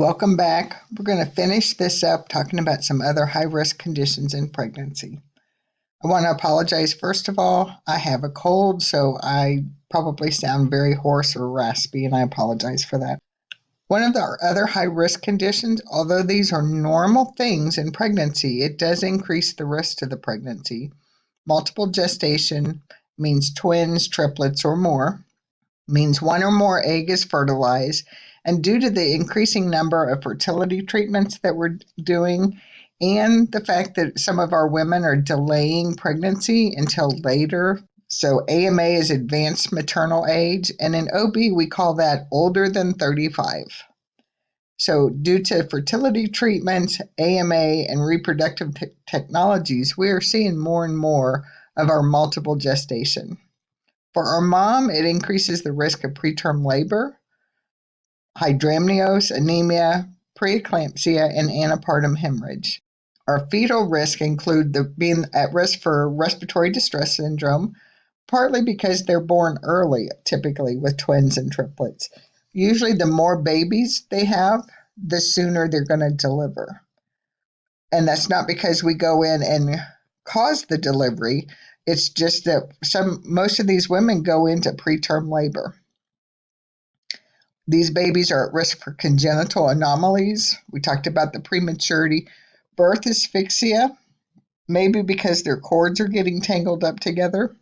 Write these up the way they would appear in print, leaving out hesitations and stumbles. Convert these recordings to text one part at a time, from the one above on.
Welcome back. We're going to finish this up talking about some other high risk conditions in pregnancy. I want to apologize first of all. I have a cold, so I probably sound very hoarse or raspy, and I apologize for that. One of the other high risk conditions, although these are normal things in pregnancy, it does increase the risk to the pregnancy. Multiple gestation means twins, triplets, or more, means one or more egg is fertilized. And due to the increasing number of fertility treatments that we're doing, and the fact that some of our women are delaying pregnancy until later. So, AMA is advanced maternal age, and in OB, we call that older than 35. So, due to fertility treatments, AMA, and reproductive technologies, we are seeing more and more of our multiple gestation. For our mom, it increases the risk of preterm labor, hydramnios, anemia, preeclampsia, and antepartum hemorrhage. Our fetal risk include being at risk for respiratory distress syndrome, partly because they're born early, typically with twins and triplets. Usually, the more babies they have, the sooner they're going to deliver. And that's not because we go in and cause the delivery. It's just that most of these women go into preterm labor. These babies are at risk for congenital anomalies. We talked about the prematurity. Birth asphyxia, maybe because their cords are getting tangled up together.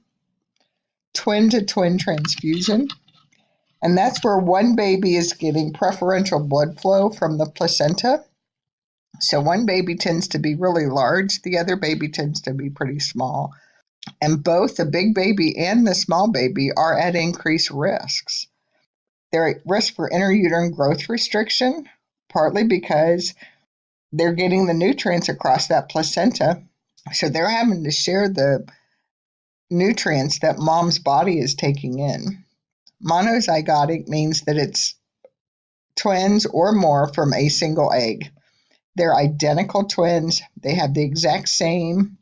Twin-to-twin transfusion. And that's where one baby is getting preferential blood flow from the placenta. So one baby tends to be really large, the other baby tends to be pretty small. And both the big baby and the small baby are at increased risks. They're at risk for intrauterine growth restriction, partly because they're getting the nutrients across that placenta. So they're having to share the nutrients that mom's body is taking in. Monozygotic means that it's twins or more from a single egg. They're identical twins. They have the exact same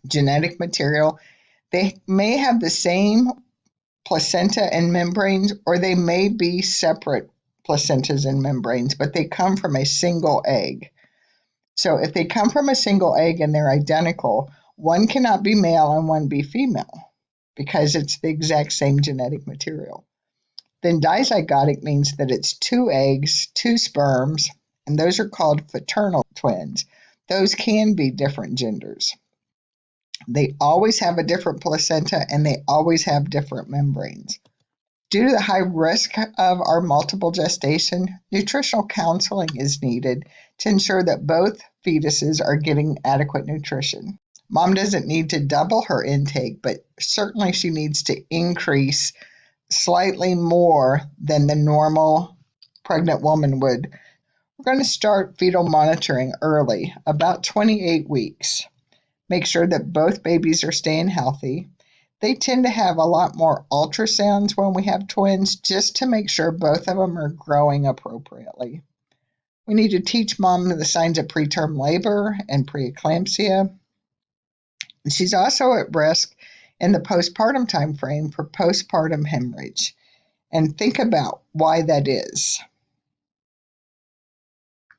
genetic material. They may have the same placenta and membranes, or they may be separate placentas and membranes, but they come from a single egg. So if they come from a single egg and they're identical, one cannot be male and one be female because it's the exact same genetic material. Then dizygotic means that it's two eggs, two sperms, and those are called fraternal twins. Those can be different genders. They always have a different placenta and they always have different membranes. Due to the high risk of our multiple gestation, nutritional counseling is needed to ensure that both fetuses are getting adequate nutrition. Mom doesn't need to double her intake, but certainly she needs to increase slightly more than the normal pregnant woman would. We're going to start fetal monitoring early, about 28 weeks. Make sure that both babies are staying healthy. They tend to have a lot more ultrasounds when we have twins just to make sure both of them are growing appropriately. We need to teach mom the signs of preterm labor and preeclampsia. She's also at risk in the postpartum time frame for postpartum hemorrhage. And think about why that is.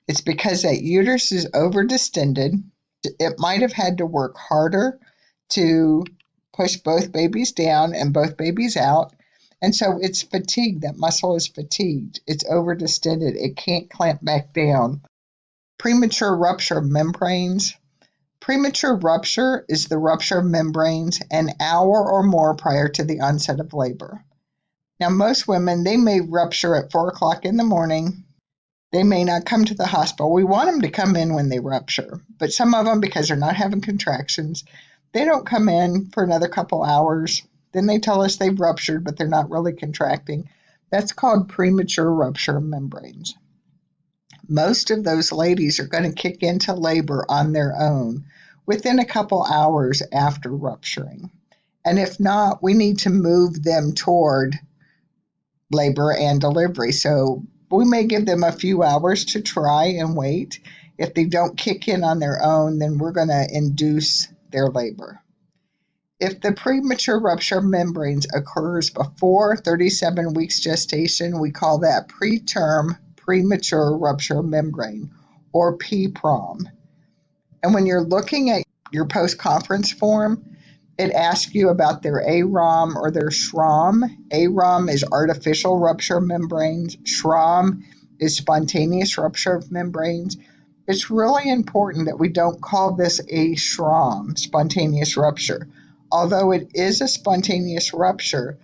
It's because that uterus is overdistended. It might have had to work harder to push both babies down and both babies out. And so it's fatigued. That muscle is fatigued. It's overdistended. It can't clamp back down. Premature rupture of membranes. Premature rupture is the rupture of membranes an hour or more prior to the onset of labor. Now, most women, they may rupture at 4 o'clock in the morning. They may not come to the hospital. We want them to come in when they rupture, but some of them, because they're not having contractions, they don't come in for another couple hours. Then they tell us they've ruptured, but they're not really contracting. That's called premature rupture of membranes. Most of those ladies are going to kick into labor on their own within a couple hours after rupturing. And if not, we need to move them toward labor and delivery. So we may give them a few hours to try and wait. If they don't kick in on their own, then we're going to induce their labor. If the premature rupture of membranes occurs before 37 weeks gestation, we call that preterm premature rupture membrane, or PPROM. And when you're looking at your post-conference form, it asks you about their AROM or their SROM. AROM is artificial rupture membranes. SROM is spontaneous rupture of membranes. It's really important that we don't call this a SROM, spontaneous rupture. Although it is a spontaneous rupture,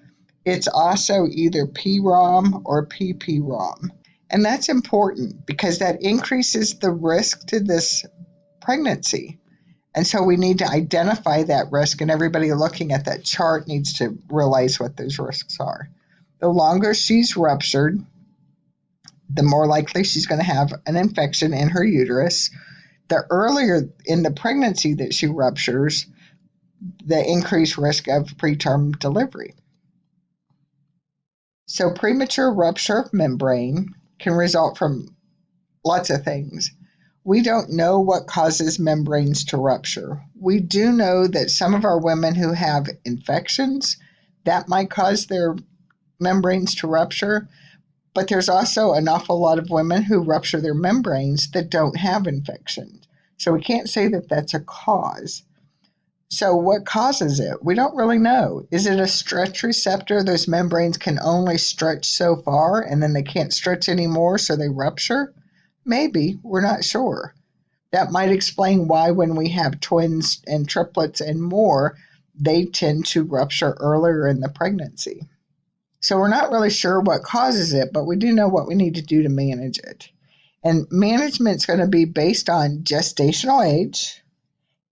it's also either PROM or PPROM. And that's important because that increases the risk to this pregnancy. And so we need to identify that risk, and everybody looking at that chart needs to realize what those risks are. The longer she's ruptured, the more likely she's going to have an infection in her uterus. The earlier in the pregnancy that she ruptures, the increased risk of preterm delivery. So premature rupture of membrane can result from lots of things. We don't know what causes membranes to rupture. We do know that some of our women who have infections, that might cause their membranes to rupture, but there's also an awful lot of women who rupture their membranes that don't have infections. So we can't say that that's a cause. So what causes it? We don't really know. Is it a stretch receptor? Those membranes can only stretch so far and then they can't stretch anymore, so they rupture? Maybe, we're not sure. That might explain why when we have twins and triplets and more, they tend to rupture earlier in the pregnancy. So we're not really sure what causes it, but we do know what we need to do to manage it. And management's going to be based on gestational age,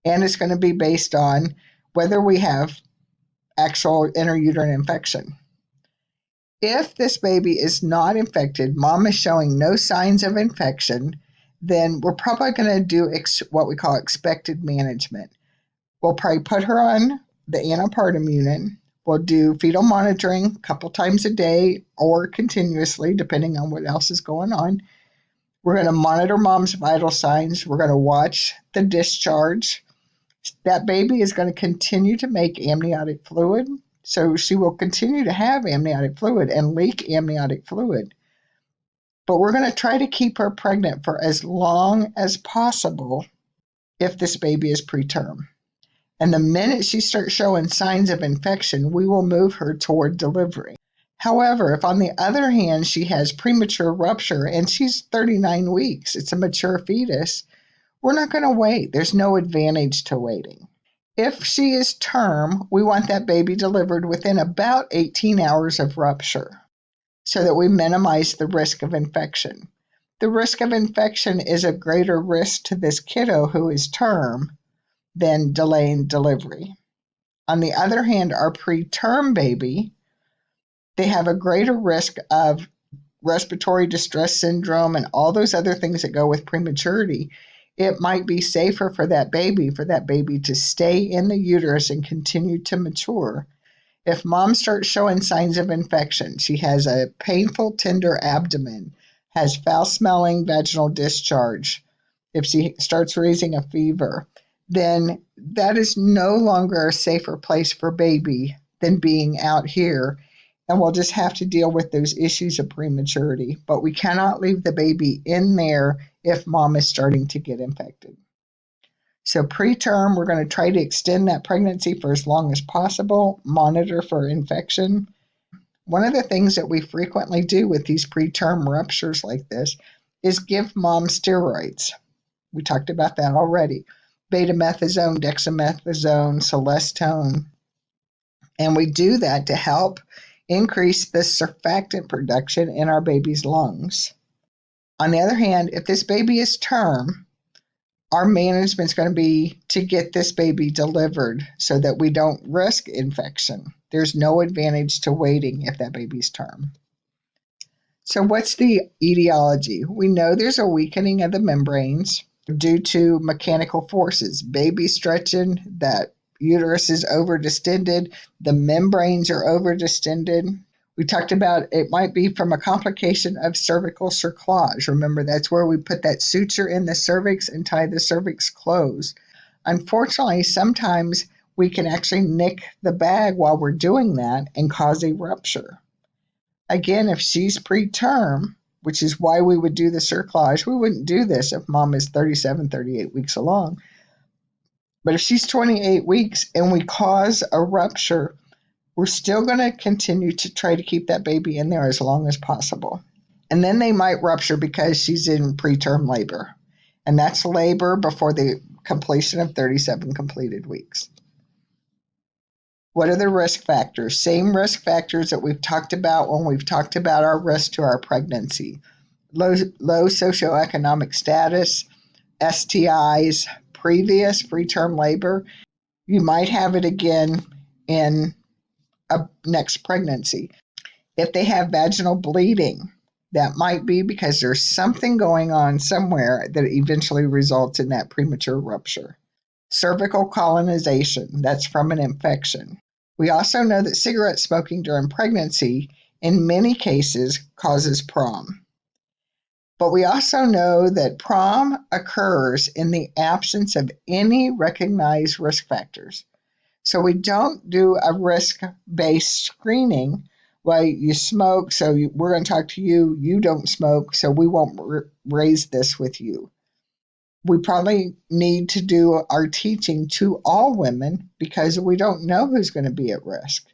and it's going to be based on whether we have actual intrauterine infection. If this baby is not infected, mom is showing no signs of infection, then we're probably going to do what we call expected management. We'll probably put her on the antepartum unit. We'll do fetal monitoring a couple times a day or continuously, depending on what else is going on. We're going to monitor mom's vital signs. We're going to watch the discharge. That baby is going to continue to make amniotic fluid. So she will continue to have amniotic fluid and leak amniotic fluid. But we're going to try to keep her pregnant for as long as possible if this baby is preterm. And the minute she starts showing signs of infection, we will move her toward delivery. However, if on the other hand she has premature rupture and she's 39 weeks, it's a mature fetus, we're not going to wait. There's no advantage to waiting. If she is term, we want that baby delivered within about 18 hours of rupture so that we minimize the risk of infection. The risk of infection is a greater risk to this kiddo who is term than delaying delivery. On the other hand, our preterm baby, they have a greater risk of respiratory distress syndrome and all those other things that go with prematurity. It might be safer for that baby to stay in the uterus and continue to mature. If mom starts showing signs of infection, she has a painful, tender abdomen, has foul-smelling vaginal discharge, if she starts raising a fever, then that is no longer a safer place for baby than being out here. And we'll just have to deal with those issues of prematurity. But we cannot leave the baby in there if mom is starting to get infected. So preterm, we're going to try to extend that pregnancy for as long as possible, monitor for infection. One of the things that we frequently do with these preterm ruptures like this is give mom steroids. We talked about that already. Betamethasone, dexamethasone, Celestone. And we do that to help increase the surfactant production in our baby's lungs. On the other hand, if this baby is term, our management is going to be to get this baby delivered so that we don't risk infection. There's no advantage to waiting if that baby's term. So what's the etiology? We know there's a weakening of the membranes due to mechanical forces. Baby stretching, that uterus is overdistended, the membranes are overdistended. We talked about it might be from a complication of cervical cerclage. Remember, that's where we put that suture in the cervix and tie the cervix closed. Unfortunately, sometimes we can actually nick the bag while we're doing that and cause a rupture. Again, if she's preterm, which is why we would do the cerclage. We wouldn't do this if mom is 37, 38 weeks along. But if she's 28 weeks and we cause a rupture, we're still going to continue to try to keep that baby in there as long as possible. And then they might rupture because she's in preterm labor. And that's labor before the completion of 37 completed weeks. What are the risk factors? Same risk factors that we've talked about when we've talked about our risk to our pregnancy. Low socioeconomic status, STIs, previous preterm labor. You might have it again in a next pregnancy. If they have vaginal bleeding, that might be because there's something going on somewhere that eventually results in that premature rupture. Cervical colonization, that's from an infection. We also know that cigarette smoking during pregnancy in many cases causes PROM. But we also know that PROM occurs in the absence of any recognized risk factors. So we don't do a risk-based screening. Well, you smoke, so we're going to talk to you. You don't smoke, so we won't raise this with you. We probably need to do our teaching to all women because we don't know who's going to be at risk.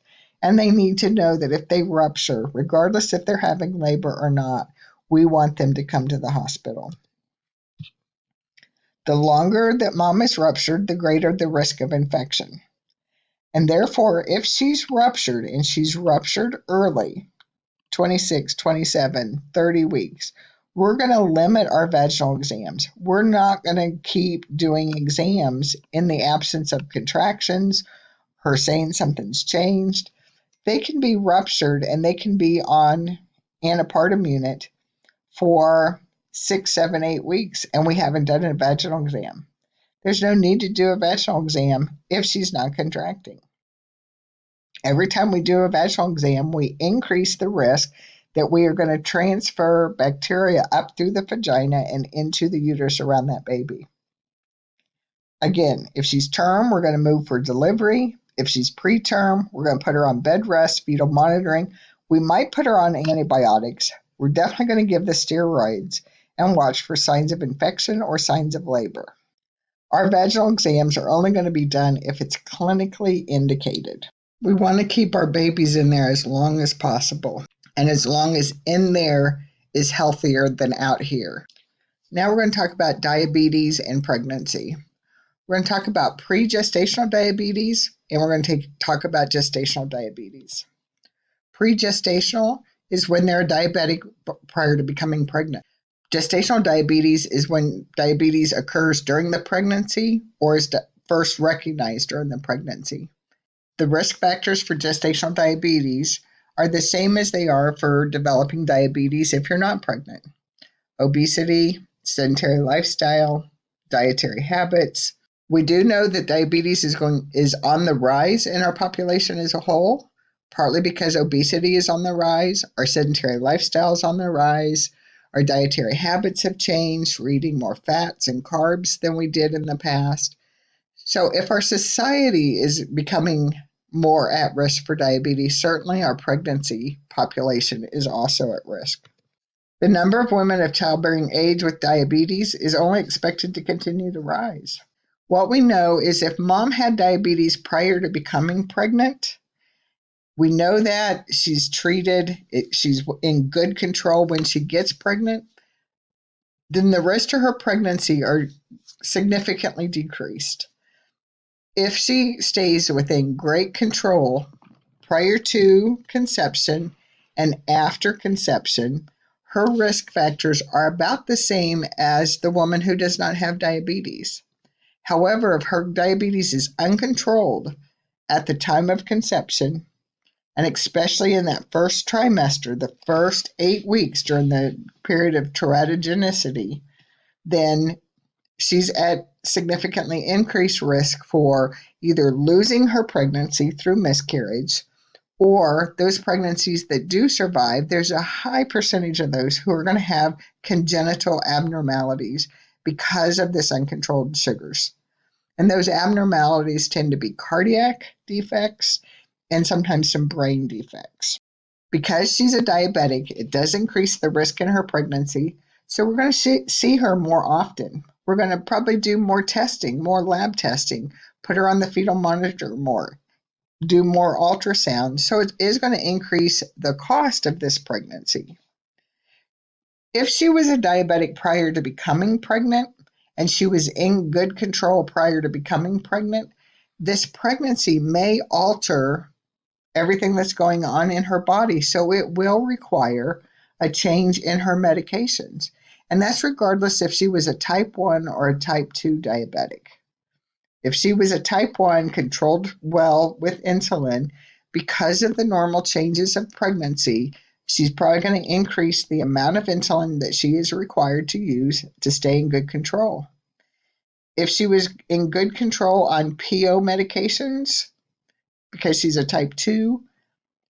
And they need to know that if they rupture, regardless if they're having labor or not, we want them to come to the hospital. The longer that mom is ruptured, the greater the risk of infection. And therefore, if she's ruptured and she's ruptured early, 26, 27, 30 weeks, we're going to limit our vaginal exams. We're not going to keep doing exams in the absence of contractions, her saying something's changed. They can be ruptured and they can be on antepartum unit for 6, 7, 8 weeks, and we haven't done a vaginal exam. There's no need to do a vaginal exam if she's not contracting. Every time we do a vaginal exam, we increase the risk that we are going to transfer bacteria up through the vagina and into the uterus around that baby. Again, if she's term, we're going to move for delivery. If she's preterm, we're going to put her on bed rest, fetal monitoring. We might put her on antibiotics. We're definitely going to give the steroids and watch for signs of infection or signs of labor. Our vaginal exams are only going to be done if it's clinically indicated. We want to keep our babies in there as long as possible, and as long as in there is healthier than out here. Now we're going to talk about diabetes and pregnancy. We're going to talk about pre-gestational diabetes, and we're going to talk about gestational diabetes. Pre-gestational is when they're diabetic prior to becoming pregnant. Gestational diabetes is when diabetes occurs during the pregnancy or is first recognized during the pregnancy. The risk factors for gestational diabetes are the same as they are for developing diabetes if you're not pregnant. Obesity, sedentary lifestyle, dietary habits. We do know that diabetes is on the rise in our population as a whole, partly because obesity is on the rise, our sedentary lifestyle is on the rise, our dietary habits have changed, we're eating more fats and carbs than we did in the past. So if our society is becoming more at risk for diabetes, certainly our pregnancy population is also at risk. The number of women of childbearing age with diabetes is only expected to continue to rise. What we know is if mom had diabetes prior to becoming pregnant, we know that she's treated, she's in good control when she gets pregnant, then the risk to her pregnancy are significantly decreased. If she stays within great control prior to conception and after conception, her risk factors are about the same as the woman who does not have diabetes. However, if her diabetes is uncontrolled at the time of conception, and especially in that first trimester, the first 8 weeks during the period of teratogenicity, then she's at significantly increased risk for either losing her pregnancy through miscarriage, or those pregnancies that do survive, there's a high percentage of those who are going to have congenital abnormalities because of this uncontrolled sugars. And those abnormalities tend to be cardiac defects and sometimes some brain defects. Because she's a diabetic, it does increase the risk in her pregnancy. So we're going to see her more often. We're going to probably do more testing, more lab testing, put her on the fetal monitor more, do more ultrasound. So it is going to increase the cost of this pregnancy. If she was a diabetic prior to becoming pregnant and she was in good control prior to becoming pregnant, this pregnancy may alter everything that's going on in her body. So it will require a change in her medications. And that's regardless if she was a type 1 or a type 2 diabetic. If she was a type 1 controlled well with insulin, because of the normal changes of pregnancy, she's probably going to increase the amount of insulin that she is required to use to stay in good control. If she was in good control on PO medications, because she's a type 2,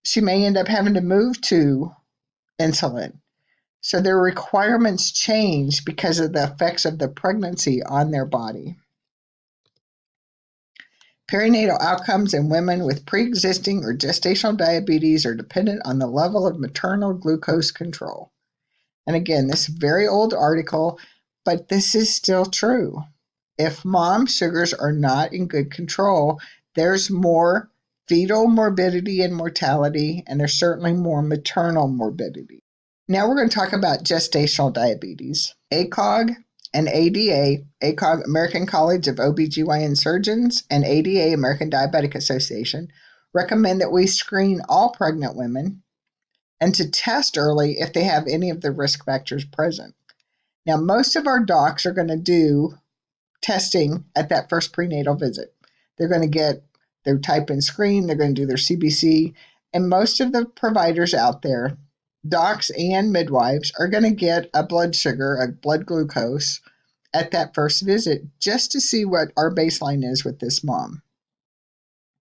she may end up having to move to insulin. So their requirements change because of the effects of the pregnancy on their body. Perinatal outcomes in women with pre-existing or gestational diabetes are dependent on the level of maternal glucose control. And again, this very old article, but this is still true. If mom's sugars are not in good control, there's more fetal morbidity and mortality, and there's certainly more maternal morbidity. Now we're going to talk about gestational diabetes. ACOG and ADA, ACOG, American College of OBGYN Surgeons, and ADA, American Diabetic Association, recommend that we screen all pregnant women and to test early if they have any of the risk factors present. Now, most of our docs are going to do testing at that first prenatal visit. They're going to get their type and screen, they're going to do their CBC, and most of the providers out there, docs and midwives, are going to get a blood sugar, a blood glucose at that first visit just to see what our baseline is with this mom.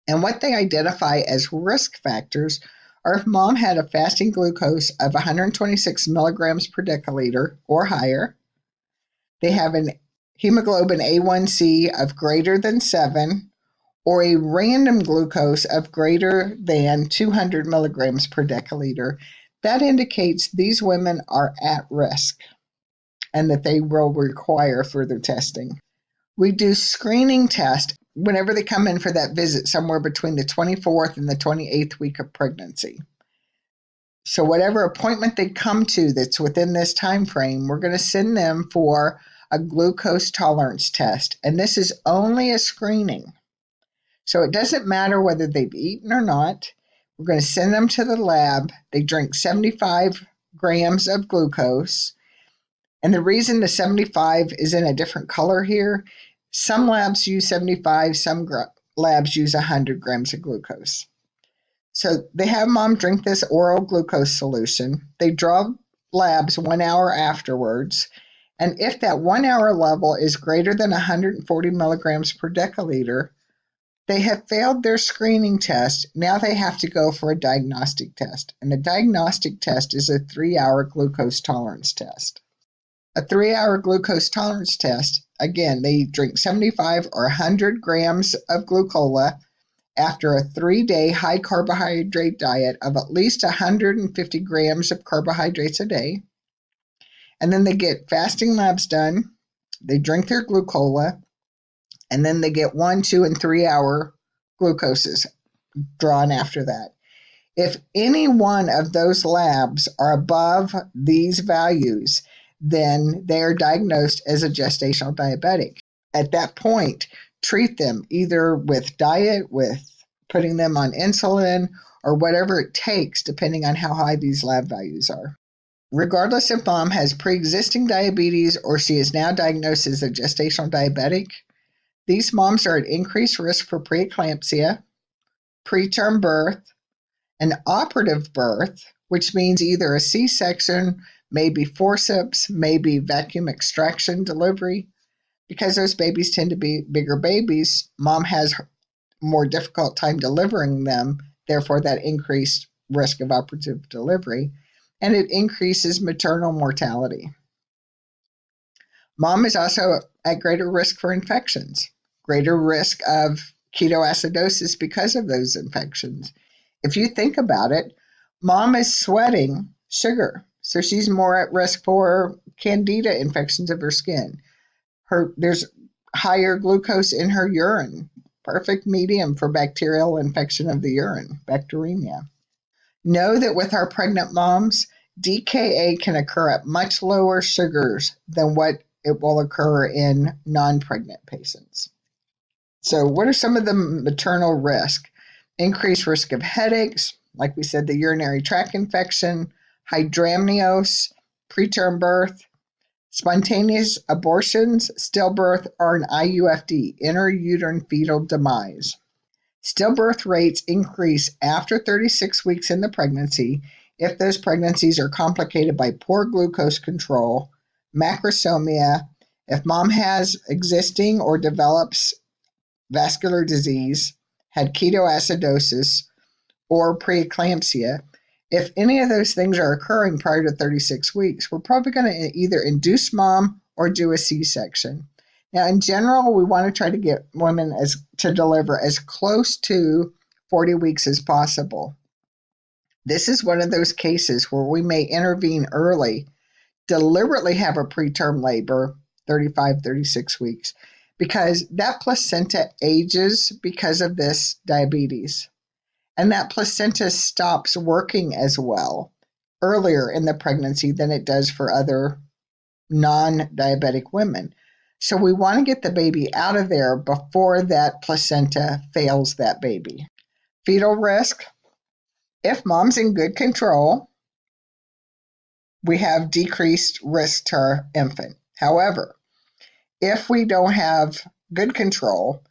And what they identify as risk factors are if mom had a fasting glucose of 126 milligrams per deciliter or higher, they have an hemoglobin A1C of greater than 7, or a random glucose of greater than 200 milligrams per deciliter. That indicates these women are at risk and that they will require further testing. We do screening tests whenever they come in for that visit, somewhere between the 24th and the 28th week of pregnancy. So whatever appointment they come to that's within this time frame, we're going to send them for a glucose tolerance test. And this is only a screening. So it doesn't matter whether they've eaten or not. We're going to send them to the lab. They drink 75 grams of glucose. And the reason the 75 is in a different color here, some labs use 75, some labs use 100 grams of glucose. So they have mom drink this oral glucose solution. They draw labs 1 hour afterwards. And if that 1 hour level is greater than 140 milligrams per deciliter, they have failed their screening test. Now they have to go for a diagnostic test. And the diagnostic test is a 3-hour glucose tolerance test. A 3-hour glucose tolerance test, again, they drink 75 or 100 grams of glucola after a 3-day high carbohydrate diet of at least 150 grams of carbohydrates a day. And then they get fasting labs done. They drink their glucola. And then they get 1, 2, and 3-hour glucoses drawn after that. If any one of those labs are above these values, then they are diagnosed as a gestational diabetic. At that point, treat them either with diet, with putting them on insulin, or whatever it takes, depending on how high these lab values are. Regardless if mom has pre-existing diabetes or she is now diagnosed as a gestational diabetic, these moms are at increased risk for preeclampsia, preterm birth, an operative birth, which means either a C-section, maybe forceps, maybe vacuum extraction delivery. Because those babies tend to be bigger babies, mom has more difficult time delivering them, therefore that increased risk of operative delivery, and it increases maternal mortality. Mom is also at greater risk for infections, greater risk of ketoacidosis because of those infections. If you think about it, Mom is sweating sugar, so she's more at risk for candida infections of her skin. There's higher glucose in her urine, perfect medium for bacterial infection of the urine, bacteremia. Know that with our pregnant moms, DKA can occur at much lower sugars than what it will occur in non-pregnant patients. So, what are some of the maternal risk? Increased risk of headaches, like we said, the urinary tract infection, hydramnios, preterm birth, spontaneous abortions, stillbirth, or an IUFD, intrauterine fetal demise. Stillbirth rates increase after 36 weeks in the pregnancy if those pregnancies are complicated by poor glucose control, macrosomia, if mom has existing or develops vascular disease, had ketoacidosis, or preeclampsia. If any of those things are occurring prior to 36 weeks, we're probably going to either induce mom or do a C-section. Now, in general, we want to try to get women to deliver as close to 40 weeks as possible. This is one of those cases where we may intervene early, deliberately have a preterm labor, 35, 36 weeks, because that placenta ages because of this diabetes. And that placenta stops working as well earlier in the pregnancy than it does for other non-diabetic women. So we want to get the baby out of there before that placenta fails that baby. Fetal risk. If mom's in good control, we have decreased risk to our infant. However, if we don't have good control,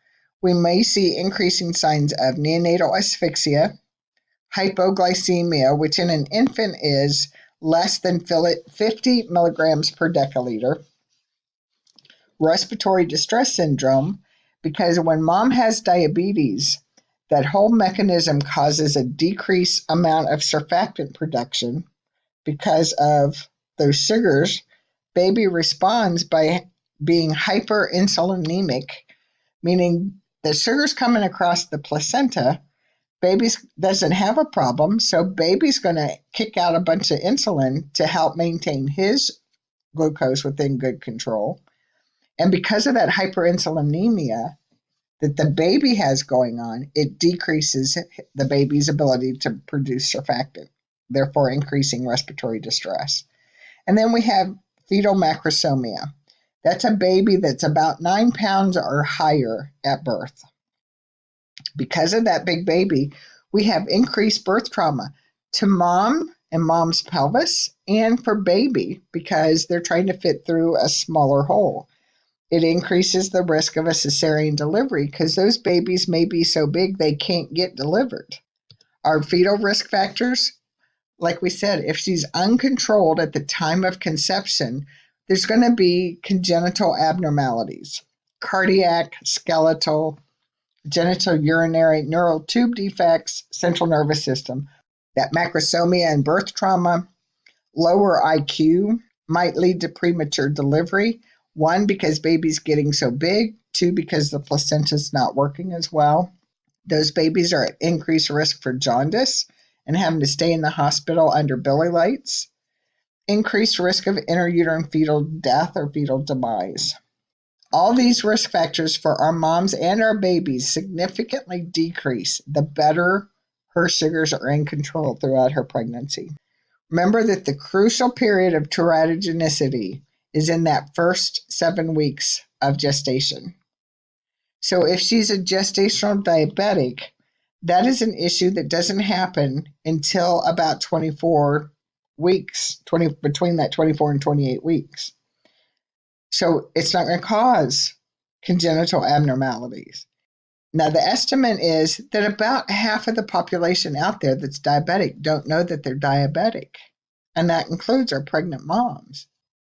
we may see increasing signs of neonatal asphyxia, hypoglycemia, which in an infant is less than 50 milligrams per deciliter, respiratory distress syndrome, because when mom has diabetes, that whole mechanism causes a decreased amount of surfactant production because of those sugars. Baby responds by being hyperinsulinemic, meaning the sugar's coming across the placenta. Baby doesn't have a problem, so baby's going to kick out a bunch of insulin to help maintain his glucose within good control. And because of that hyperinsulinemia that the baby has going on, it decreases the baby's ability to produce surfactant, therefore increasing respiratory distress. And then we have fetal macrosomia. That's a baby that's about 9 pounds or higher at birth. Because of that big baby, we have increased birth trauma to mom and mom's pelvis and for baby because they're trying to fit through a smaller hole. It increases the risk of a cesarean delivery because those babies may be so big they can't get delivered. Our fetal risk factors, like we said, if she's uncontrolled at the time of conception, there's going to be congenital abnormalities, cardiac, skeletal, genital urinary neural tube defects, central nervous system. That macrosomia and birth trauma, lower IQ might lead to premature delivery. One, because baby's getting so big. Two, because the placenta's not working as well. Those babies are at increased risk for jaundice and having to stay in the hospital under billy lights. Increased risk of intrauterine fetal death or fetal demise. All these risk factors for our moms and our babies significantly decrease the better her sugars are in control throughout her pregnancy. Remember that the crucial period of teratogenicity is in that first 7 weeks of gestation. So if she's a gestational diabetic, that is an issue that doesn't happen until about 24 weeks, between that 24 and 28 weeks. So it's not going to cause congenital abnormalities. Now, the estimate is that about half of the population out there that's diabetic don't know that they're diabetic, and that includes our pregnant moms.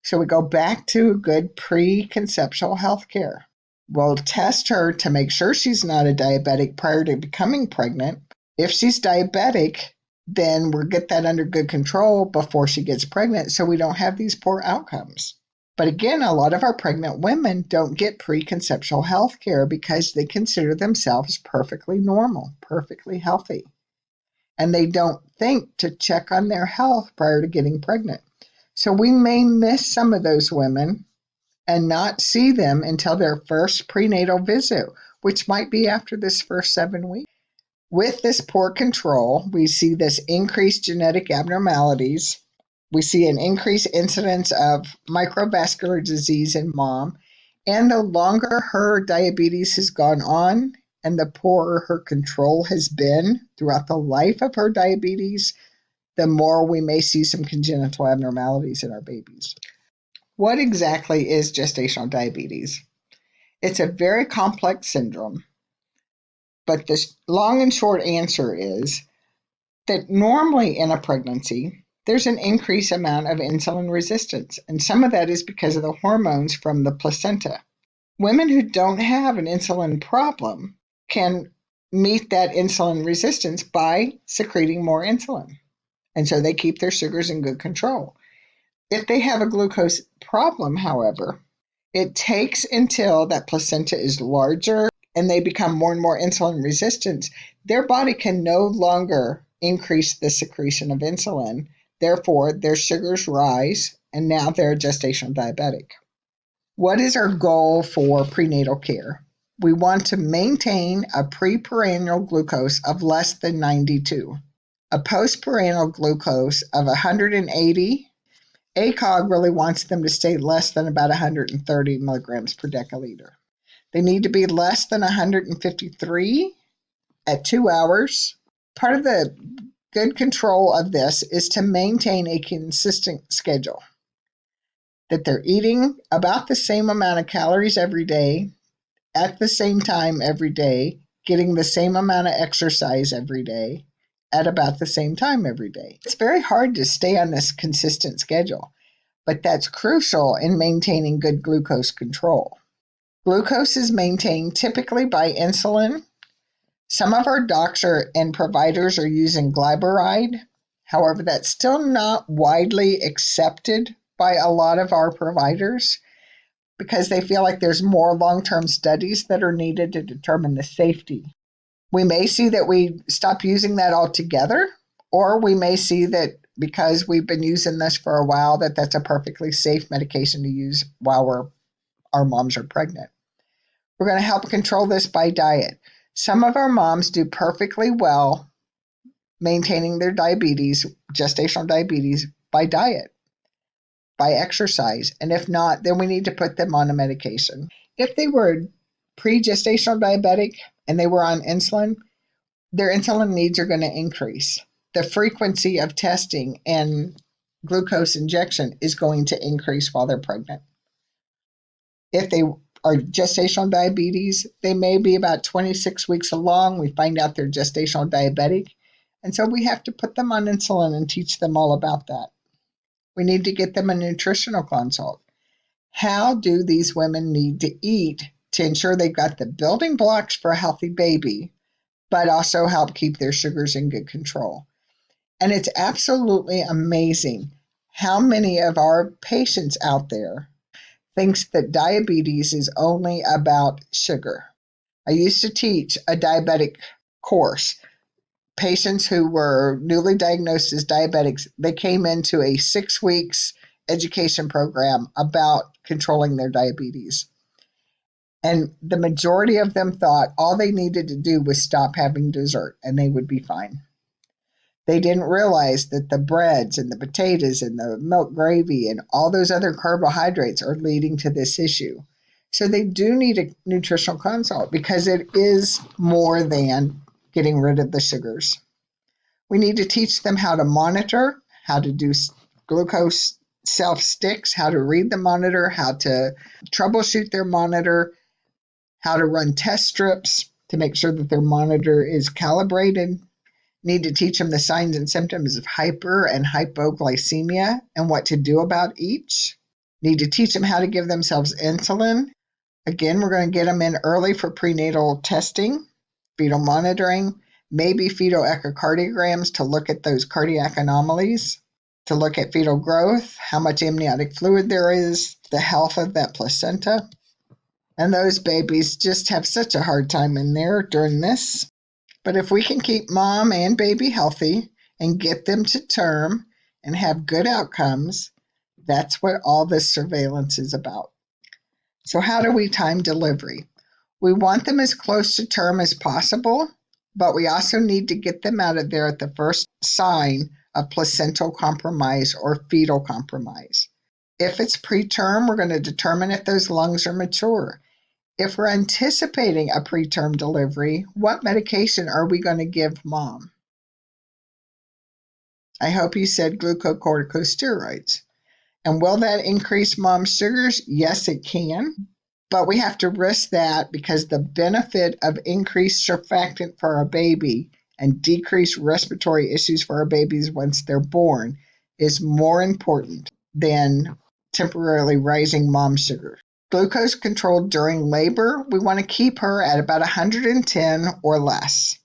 So we go back to good preconceptual health care. We'll test her to make sure she's not a diabetic prior to becoming pregnant. If she's diabetic, then we'll get that under good control before she gets pregnant so we don't have these poor outcomes. But again, a lot of our pregnant women don't get preconceptual health care because they consider themselves perfectly normal, perfectly healthy. and they don't think to check on their health prior to getting pregnant. So we may miss some of those women and not see them until their first prenatal visit, which might be after this first 7 weeks. With this poor control, we see this increased genetic abnormalities. We see an increased incidence of microvascular disease in mom. And the longer her diabetes has gone on and the poorer her control has been throughout the life of her diabetes, the more we may see some congenital abnormalities in our babies. What exactly is gestational diabetes? It's a very complex syndrome, but the long and short answer is that normally in a pregnancy, there's an increased amount of insulin resistance, and some of that is because of the hormones from the placenta. Women who don't have an insulin problem can meet that insulin resistance by secreting more insulin, and so they keep their sugars in good control. If they have a glucose problem, however, it takes until that placenta is larger and they become more and more insulin resistant. Their body can no longer increase the secretion of insulin. Therefore, their sugars rise, and now they're gestational diabetic. What is our goal for prenatal care? We want to maintain a preprandial glucose of less than 92, a postprandial glucose of 180. ACOG really wants them to stay less than about 130 milligrams per deciliter. They need to be less than 153 at 2 hours. Part of the good control of this is to maintain a consistent schedule, that they're eating about the same amount of calories every day, at the same time every day, getting the same amount of exercise every day, at about the same time every day. It's very hard to stay on this consistent schedule, but that's crucial in maintaining good glucose control. Glucose is maintained typically by insulin. Some of our docs and providers are using glyburide. However, that's still not widely accepted by a lot of our providers because they feel like there's more long-term studies that are needed to determine the safety. We may see that we stop using that altogether, or we may see that because we've been using this for a while, that that's a perfectly safe medication to use while our moms are pregnant. We're going to help control this by diet. Some of our moms do perfectly well maintaining their diabetes, gestational diabetes, by diet, by exercise. And if not, then we need to put them on a medication. If they were pre-gestational diabetic and they were on insulin, their insulin needs are going to increase. The frequency of testing and glucose injection is going to increase while they're pregnant. If they are gestational diabetes, they may be about 26 weeks along. We find out they're gestational diabetic. And so we have to put them on insulin and teach them all about that. We need to get them a nutritional consult. How do these women need to eat to ensure they've got the building blocks for a healthy baby, but also help keep their sugars in good control? And it's absolutely amazing how many of our patients out there thinks that diabetes is only about sugar. I used to teach a diabetic course. Patients who were newly diagnosed as diabetics, they came into a 6 weeks education program about controlling their diabetes. And the majority of them thought all they needed to do was stop having dessert and they would be fine. They didn't realize that the breads and the potatoes and the milk gravy and all those other carbohydrates are leading to this issue. So they do need a nutritional consult because it is more than getting rid of the sugars. We need to teach them how to monitor, how to do glucose self sticks, how to read the monitor, how to troubleshoot their monitor, how to run test strips to make sure that their monitor is calibrated. Need to teach them the signs and symptoms of hyper and hypoglycemia and what to do about each. Need to teach them how to give themselves insulin. Again, we're going to get them in early for prenatal testing, fetal monitoring, maybe fetal echocardiograms to look at those cardiac anomalies, to look at fetal growth, how much amniotic fluid there is, the health of that placenta. And those babies just have such a hard time in there during this. But if we can keep mom and baby healthy and get them to term and have good outcomes, that's what all this surveillance is about. So, how do we time delivery? We want them as close to term as possible, but we also need to get them out of there at the first sign of placental compromise or fetal compromise. If it's preterm, we're going to determine if those lungs are mature. If we're anticipating a preterm delivery, what medication are we going to give mom? I hope you said glucocorticosteroids. And will that increase mom's sugars? Yes, it can. But we have to risk that because the benefit of increased surfactant for our baby and decreased respiratory issues for our babies once they're born is more important than temporarily rising mom's sugar. Glucose controlled during labor, we want to keep her at about 110 or less.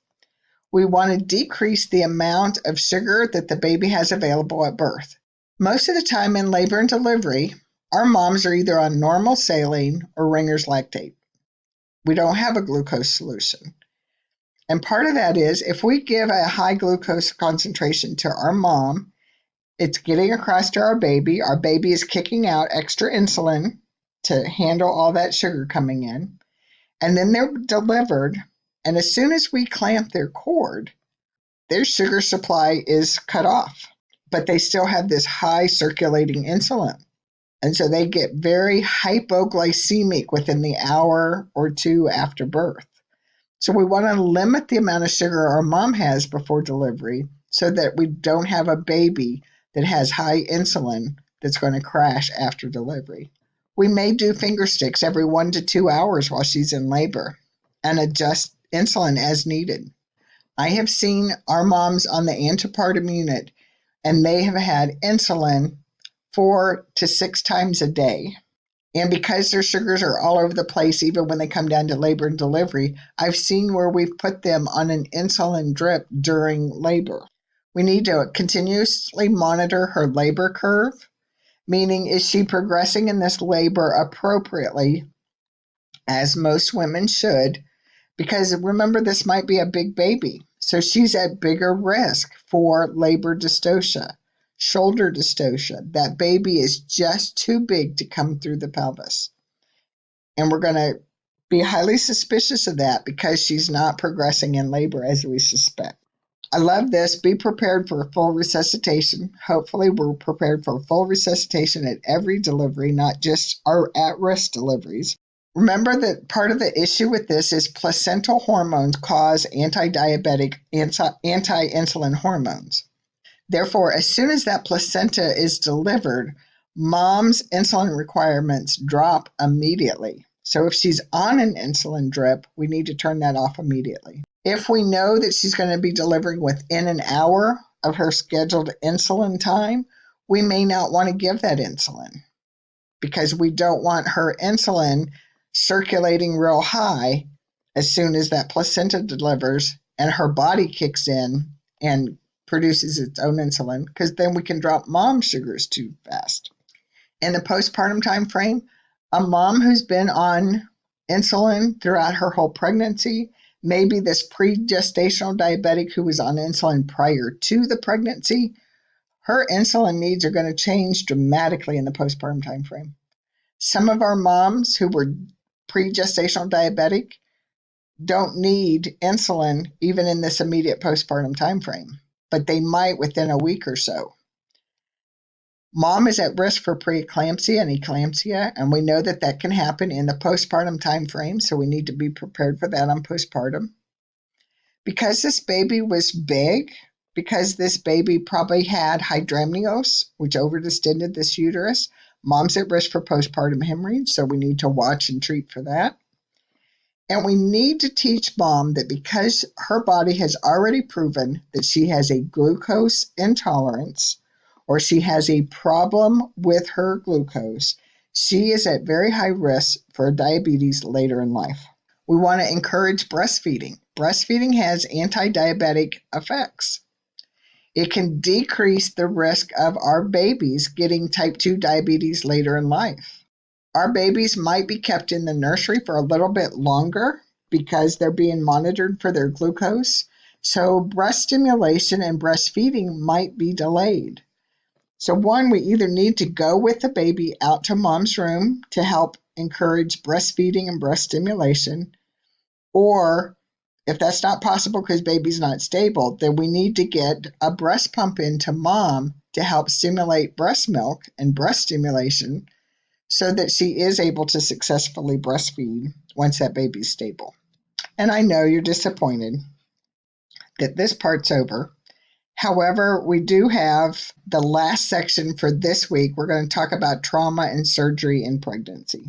We want to decrease the amount of sugar that the baby has available at birth. Most of the time in labor and delivery, our moms are either on normal saline or Ringer's lactate. We don't have a glucose solution. And part of that is if we give a high glucose concentration to our mom, it's getting across to our baby. Our baby is kicking out extra insulin to handle all that sugar coming in. And then they're delivered. And as soon as we clamp their cord, their sugar supply is cut off. But they still have this high circulating insulin. And so they get very hypoglycemic within the hour or two after birth. So we want to limit the amount of sugar our mom has before delivery so that we don't have a baby that has high insulin that's going to crash after delivery. We may do finger sticks every 1 to 2 hours while she's in labor and adjust insulin as needed. I have seen our moms on the antepartum unit, and they have had insulin 4 to 6 times a day. And because their sugars are all over the place, even when they come down to labor and delivery, I've seen where we've put them on an insulin drip during labor. We need to continuously monitor her labor curve, meaning is she progressing in this labor appropriately, as most women should, because remember, this might be a big baby. So she's at bigger risk for labor dystocia, shoulder dystocia. That baby is just too big to come through the pelvis. And we're going to be highly suspicious of that because she's not progressing in labor as we suspect. I love this. Be prepared for a full resuscitation. Hopefully, we're prepared for full resuscitation at every delivery, not just our at-risk deliveries. Remember that part of the issue with this is placental hormones cause anti-diabetic, anti-insulin hormones. Therefore, as soon as that placenta is delivered, mom's insulin requirements drop immediately. So if she's on an insulin drip, we need to turn that off immediately. If we know that she's going to be delivering within an hour of her scheduled insulin time, we may not want to give that insulin because we don't want her insulin circulating real high as soon as that placenta delivers and her body kicks in and produces its own insulin, because then we can drop mom's sugars too fast. In the postpartum time frame, a mom who's been on insulin throughout her whole pregnancy, maybe this pre-gestational diabetic who was on insulin prior to the pregnancy, her insulin needs are going to change dramatically in the postpartum time frame. Some of our moms who were pre-gestational diabetic don't need insulin even in this immediate postpartum time frame, but they might within a week or so. Mom is at risk for preeclampsia and eclampsia, and we know that that can happen in the postpartum time frame, so we need to be prepared for that on postpartum. Because this baby was big, because this baby probably had hydramnios, which overdistended this uterus, mom's at risk for postpartum hemorrhage, so we need to watch and treat for that. And we need to teach mom that because her body has already proven that she has a glucose intolerance or she has a problem with her glucose, she is at very high risk for diabetes later in life. We want to encourage breastfeeding. Breastfeeding has anti-diabetic effects. It can decrease the risk of our babies getting type 2 diabetes later in life. Our babies might be kept in the nursery for a little bit longer because they're being monitored for their glucose, So breast stimulation and breastfeeding might be delayed. So, one, we either need to go with the baby out to mom's room to help encourage breastfeeding and breast stimulation, or if that's not possible because baby's not stable, then we need to get a breast pump into mom to help stimulate breast milk and breast stimulation so that she is able to successfully breastfeed once that baby's stable. And I know you're disappointed that this part's over. However, we do have the last section for this week. We're going to talk about trauma and surgery in pregnancy.